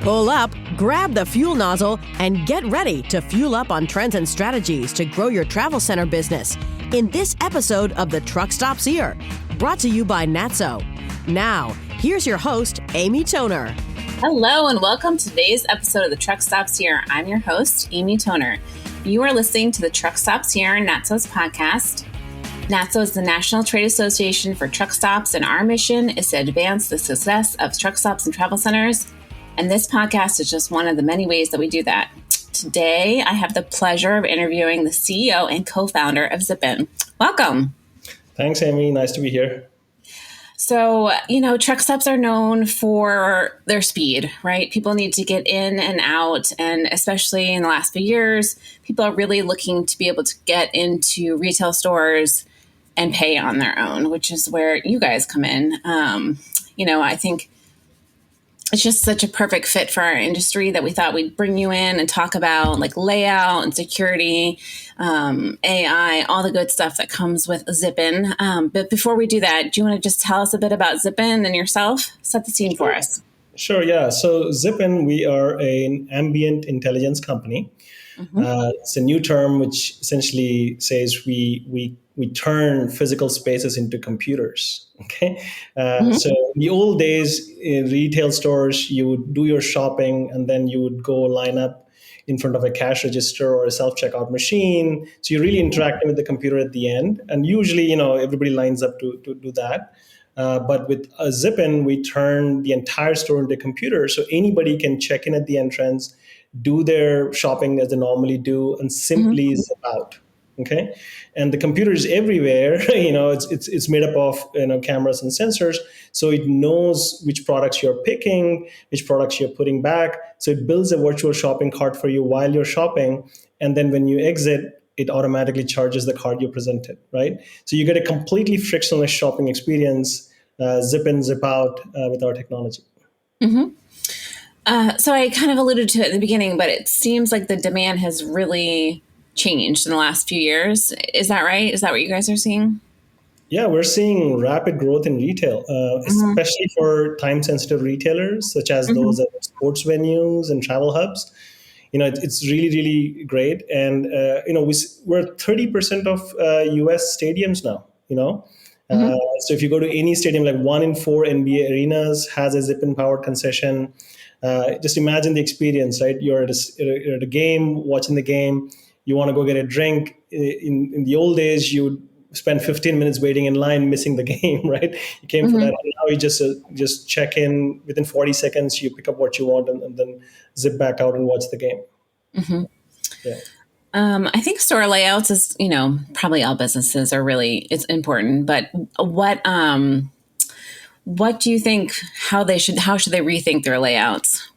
Pull up, grab the fuel nozzle, and get ready to fuel up on trends and strategies to grow your travel center business in this episode of the Truck Stops Here, brought to you by NATSO. Now, here's your host, Amy Toner. Hello, and welcome to today's episode of the Truck Stops Here. I'm your host, Amy Toner. You are listening to the Truck Stops Here, NATSO's podcast. NATSO is the National Trade Association for Truck Stops, and our mission is to advance the success of truck stops and travel centers. And this podcast is just one of the many ways that we do that. Today, I have the pleasure of interviewing the CEO and co-founder of Zippin. Welcome. Thanks, Amy. Nice to be here. So, truck stops are known for their speed, right? People need to get in and out. And especially in the last few years, people are really looking to be able to get into retail stores and pay on their own, which is where you guys come in. I think it's just such a perfect fit for our industry that we thought we'd bring you in and talk about like layout and security, AI, all the good stuff that comes with Zippin. But before we do that, do you want to just tell us a bit about Zippin and yourself? Set the scene for us. Sure, yeah. So Zippin, we are an ambient intelligence company. Mm-hmm. It's a new term which essentially says we turn physical spaces into computers. Okay, So in the old days in retail stores, you would do your shopping and then you would go line up in front of a cash register or a self-checkout machine. So you're really interacting with the computer at the end, and usually everybody lines up to do that. But with Zippin, we turn the entire store into a computer, so anybody can check in at the entrance, do their shopping as they normally do, and simply zip out. Okay, and the computer is everywhere. It's made up of cameras and sensors, so it knows which products you're picking, which products you're putting back. So it builds a virtual shopping cart for you while you're shopping, and then when you exit, it automatically charges the card you presented. Right, so you get a completely frictionless shopping experience, zip in, zip out with our technology. Mm-hmm. So I kind of alluded to it in the beginning, but it seems like the demand has really changed in the last few years. Is that right? Is that what you guys are seeing? Yeah, we're seeing rapid growth in retail, especially for time-sensitive retailers, such as those at sports venues and travel hubs. It's really, really great. And, we're 30% of US stadiums now, So if you go to any stadium, like 1 in 4 NBA arenas has a Zippin-powered concession. Just imagine the experience, right? You're at a game, watching the game. You want to go get a drink. In the old days, you would spend 15 minutes waiting in line, missing the game, right? You came for that. And now you just check in within 40 seconds. You pick up what you want and then zip back out and watch the game. Mm-hmm. Yeah. I think store layouts is, probably all businesses are it's important. But what do you think? How should they rethink their layouts?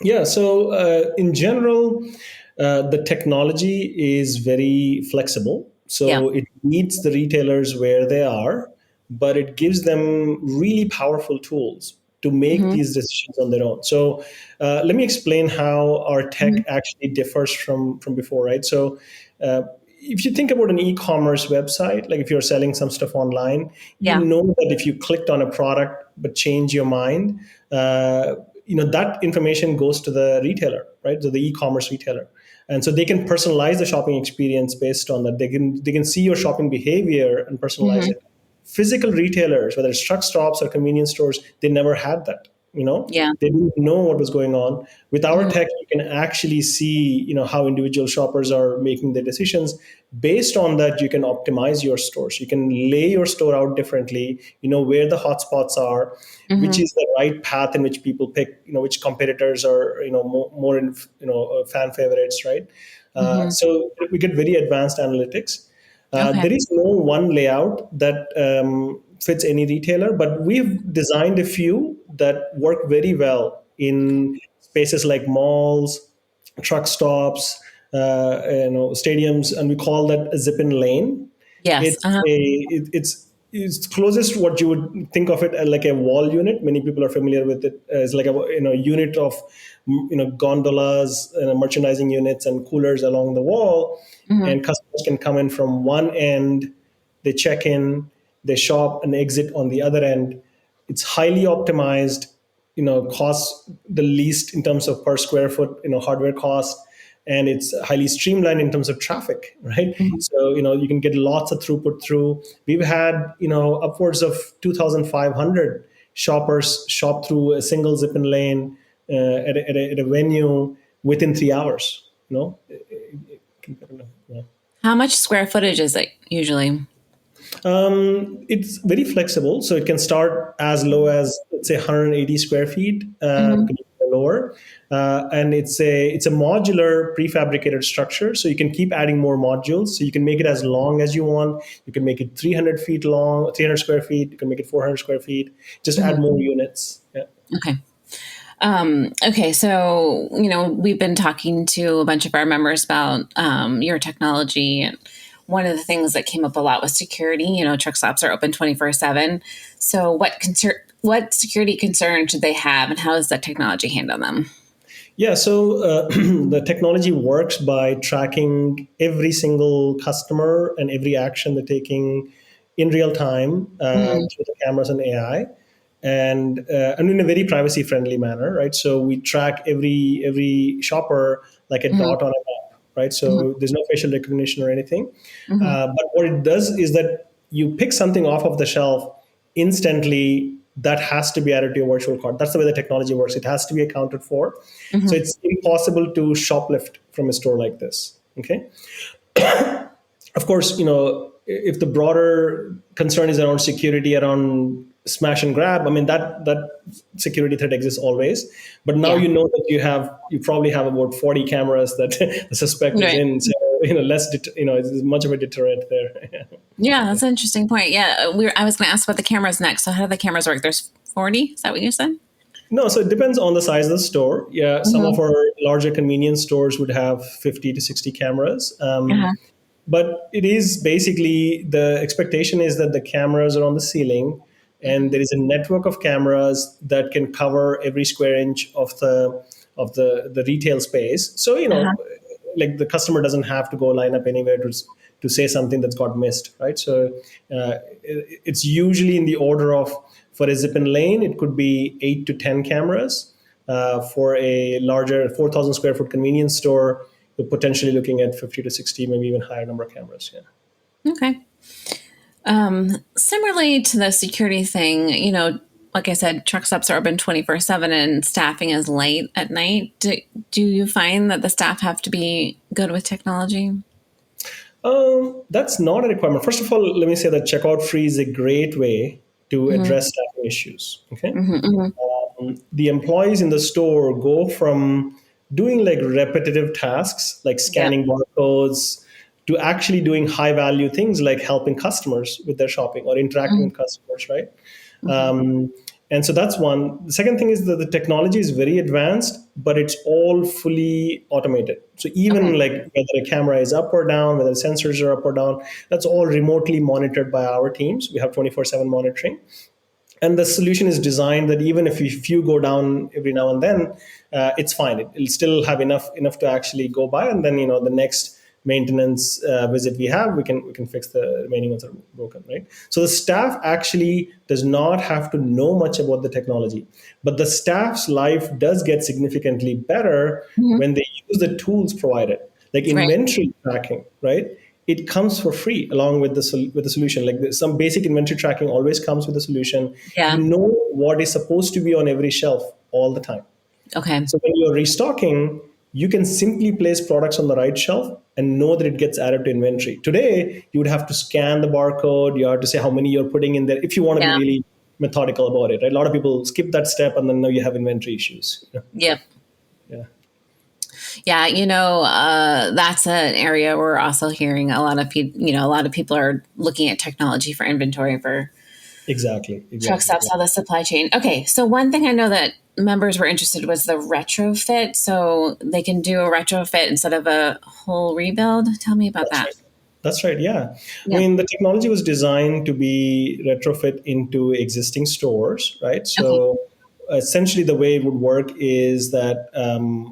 Yeah. So in general, the technology is very flexible. So it meets the retailers where they are, but it gives them really powerful tools to make these decisions on their own. So let me explain how our tech actually differs from before, right? So if you think about an e-commerce website, like if you're selling some stuff online, you know that if you clicked on a product but change your mind, that information goes to the retailer, right? So the e-commerce retailer. And so they can personalize the shopping experience based on that. They can see your shopping behavior and personalize it. Physical retailers, whether it's truck stops or convenience stores, they never had that. They didn't know what was going on. With our tech, you can actually see, how individual shoppers are making their decisions. Based on that, you can optimize your stores. You can lay your store out differently, where the hotspots are, which is the right path in which people pick, which competitors are, more in, fan favorites, right? So we get very advanced analytics. There is no one layout that fits any retailer, but we've designed a few that work very well in spaces like malls, truck stops, stadiums, and we call that a Zippin lane. Yes, it's closest to what you would think of it as like a wall unit. Many people are familiar with it as like a unit of gondolas, merchandising units, and coolers along the wall, and customers can come in from one end, they check in, they shop and exit on the other end. It's highly optimized. costs the least in terms of per square foot, hardware cost, and it's highly streamlined in terms of traffic, right? So you can get lots of throughput through. We've had upwards of 2,500 shoppers shop through a single Zippin lane at a venue within 3 hours. Yeah. How much square footage is it usually? It's very flexible, so it can start as low as, let's say, 180 square feet, lower, and it's a modular prefabricated structure. So you can keep adding more modules. So you can make it as long as you want. You can make it 300 feet long, 300 square feet. You can make it 400 square feet. Just add more units. Yeah. Okay. Okay, so we've been talking to a bunch of our members about your technology, and one of the things that came up a lot was security. Truck stops are open 24/7. So what security concerns should they have, and how does that technology handle them? Yeah, so the technology works by tracking every single customer and every action they're taking in real time through the cameras and AI, and in a very privacy friendly manner, right? So we track every shopper like a dot on a map, right? So there's no facial recognition or anything. But what it does is that you pick something off of the shelf instantly. That has to be added to your virtual cart. That's the way the technology works. It has to be accounted for. So it's impossible to shoplift from a store like this. Okay. Of course, if the broader concern is around security, around smash and grab, I mean, that security threat exists always. But now that you probably have about 40 cameras that the suspect is in. So, it's much of a deterrent there. Yeah, that's an interesting point. Yeah, I was going to ask about the cameras next. So how do the cameras work? There's 40? Is that what you said? No, so it depends on the size of the store. Yeah, some of our larger convenience stores would have 50 to 60 cameras. But it is basically, the expectation is that the cameras are on the ceiling, and there is a network of cameras that can cover every square inch of the retail space. So like the customer doesn't have to go line up anywhere to say something that's got missed, right? So it's usually in the order of, for a Zippin lane, it could be 8 to 10 cameras. For a larger 4,000 square foot convenience store, you're potentially looking at 50 to 60, maybe even higher number of cameras. Yeah. Okay. Similarly to the security thing, like I said, truck stops are open 24/7 and staffing is late at night. Do you find that the staff have to be good with technology? That's not a requirement. First of all, let me say that checkout free is a great way to address staffing issues. Okay. The employees in the store go from doing like repetitive tasks like scanning barcodes to actually doing high value things like helping customers with their shopping or interacting with customers, right? And so that's one. The second thing is that the technology is very advanced, but it's all fully automated. So even like whether a camera is up or down, whether the sensors are up or down, that's all remotely monitored by our teams. We have 24/7 monitoring. And the solution is designed that even if you go down every now and then, it's fine. It'll still have enough to actually go by, and then the next maintenance visit we have, we can fix the remaining ones that are broken, right? So the staff actually does not have to know much about the technology, but the staff's life does get significantly better when they use the tools provided, like inventory tracking, right? It comes for free along with the solution. Like some basic inventory tracking always comes with the solution. You know what is supposed to be on every shelf all the time. Okay. So when you're restocking, you can simply place products on the right shelf and know that it gets added to inventory. Today, you would have to scan the barcode. You have to say how many you're putting in there if you want to be really methodical about it, right? A lot of people skip that step, and then now you have inventory issues. Yep. Yeah. Yeah, that's an area we're also hearing a lot of people. A lot of people are looking at technology for inventory for exactly. truck stops, all the supply chain. Okay, so one thing I know that members were interested was the retrofit. So they can do a retrofit instead of a whole rebuild. Tell me about that. Right. That's right. Yeah. I mean, the technology was designed to be retrofit into existing stores, right? So essentially the way it would work is that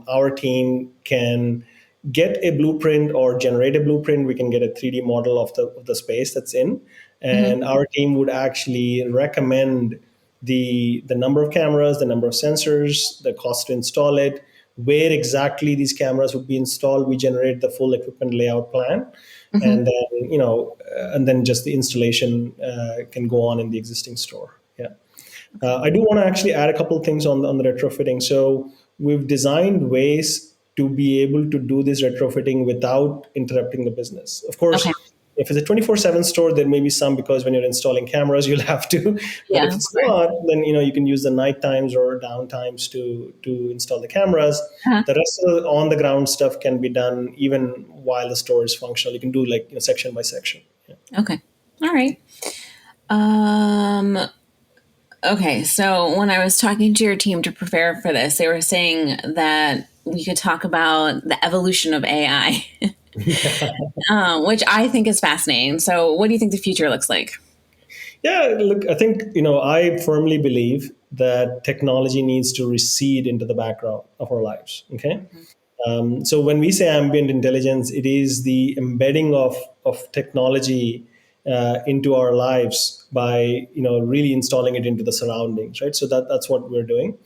our team can get a blueprint or generate a blueprint. We can get a 3D model of the space that's in. And our team would actually recommend the number of cameras, the number of sensors, the cost to install it, where exactly these cameras would be installed. We generate the full equipment layout plan, and then just the installation can go on in the existing store. Yeah. I do want to actually add a couple of things on the retrofitting. So we've designed ways to be able to do this retrofitting without interrupting the business. Of course, if it's a 24/7 store, there may be some, because when you're installing cameras, you'll have to. But if it's not, then you can use the night times or down times to install the cameras. The rest of the on the ground stuff can be done even while the store is functional. You can do like section by section. Yeah. Okay. All right. Okay. So when I was talking to your team to prepare for this, they were saying that we could talk about the evolution of AI, which I think is fascinating. So what do you think the future looks like? Yeah, look, I think, I firmly believe that technology needs to recede into the background of our lives. Okay. So when we say ambient intelligence, it is the embedding of technology into our lives by, really installing it into the surroundings, right? So that's what we're doing.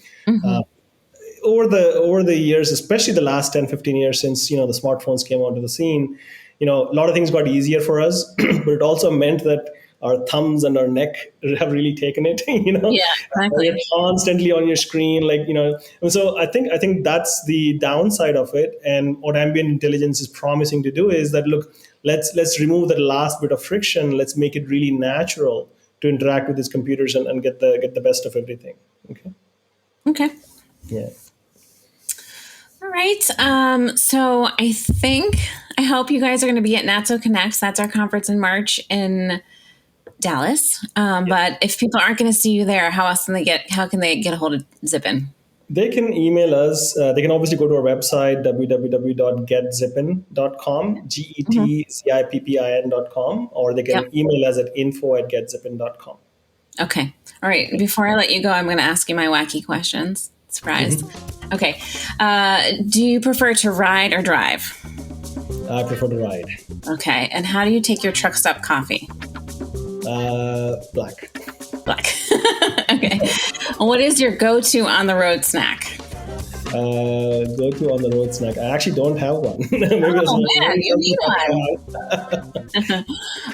Over the years, especially the last 10, 15 years since, the smartphones came onto the scene, a lot of things got easier for us, but it also meant that our thumbs and our neck have really taken it, Yeah, exactly. You're constantly on your screen, and so I think that's the downside of it. And what ambient intelligence is promising to do is that, look, let's remove that last bit of friction. Let's make it really natural to interact with these computers and get the best of everything. Okay. Yeah. All right. So I hope you guys are going to be at NATSO Connects. That's our conference in March in Dallas. But if people aren't going to see you there, how can they get a hold of Zippin? They can email us. They can obviously go to our website, www.getzippin.com, GETZIPPIN.com, or they can email us at info@getzippin.com. Okay. All right. Before I let you go, I'm going to ask you my wacky questions. Surprise. Okay. Do you prefer to ride or drive? I prefer to ride. Okay. And how do you take your truck stop coffee? Black. Okay. What is your go-to on the road snack? Go-to on the road snack. I actually don't have one. You need one.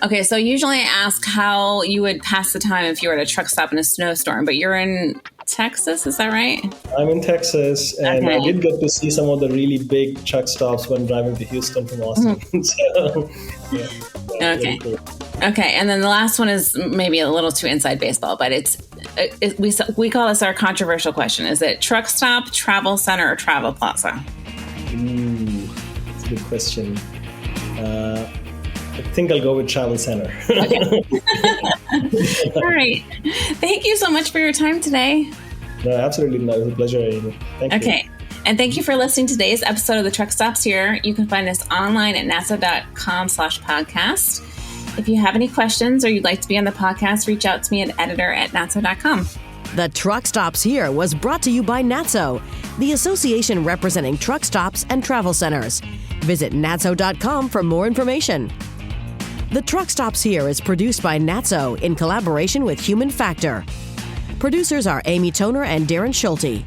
Okay, so usually I ask how you would pass the time if you were at a truck stop in a snowstorm, but you're in Texas, is that right? I'm in Texas, and I did get to see some of the really big truck stops when driving to Houston from Austin. Okay. Cool. Okay, and then the last one is maybe a little too inside baseball, but we call this our controversial question. Is it truck stop, travel center, or travel plaza? That's a good question. I think I'll go with travel center. Okay. All right. Thank you so much for your time today. No, absolutely. No, it was a pleasure, Amy. Thank you. Okay. And thank you for listening to today's episode of the Truck Stops Here. You can find us online at natso.com/podcast. If you have any questions or you'd like to be on the podcast, reach out to me at editor@natso.com. The Truck Stops Here was brought to you by NATSO, the association representing truck stops and travel centers. Visit natso.com for more information. The Truck Stops Here is produced by NATSO in collaboration with Human Factor. Producers are Amy Toner and Darren Schulte.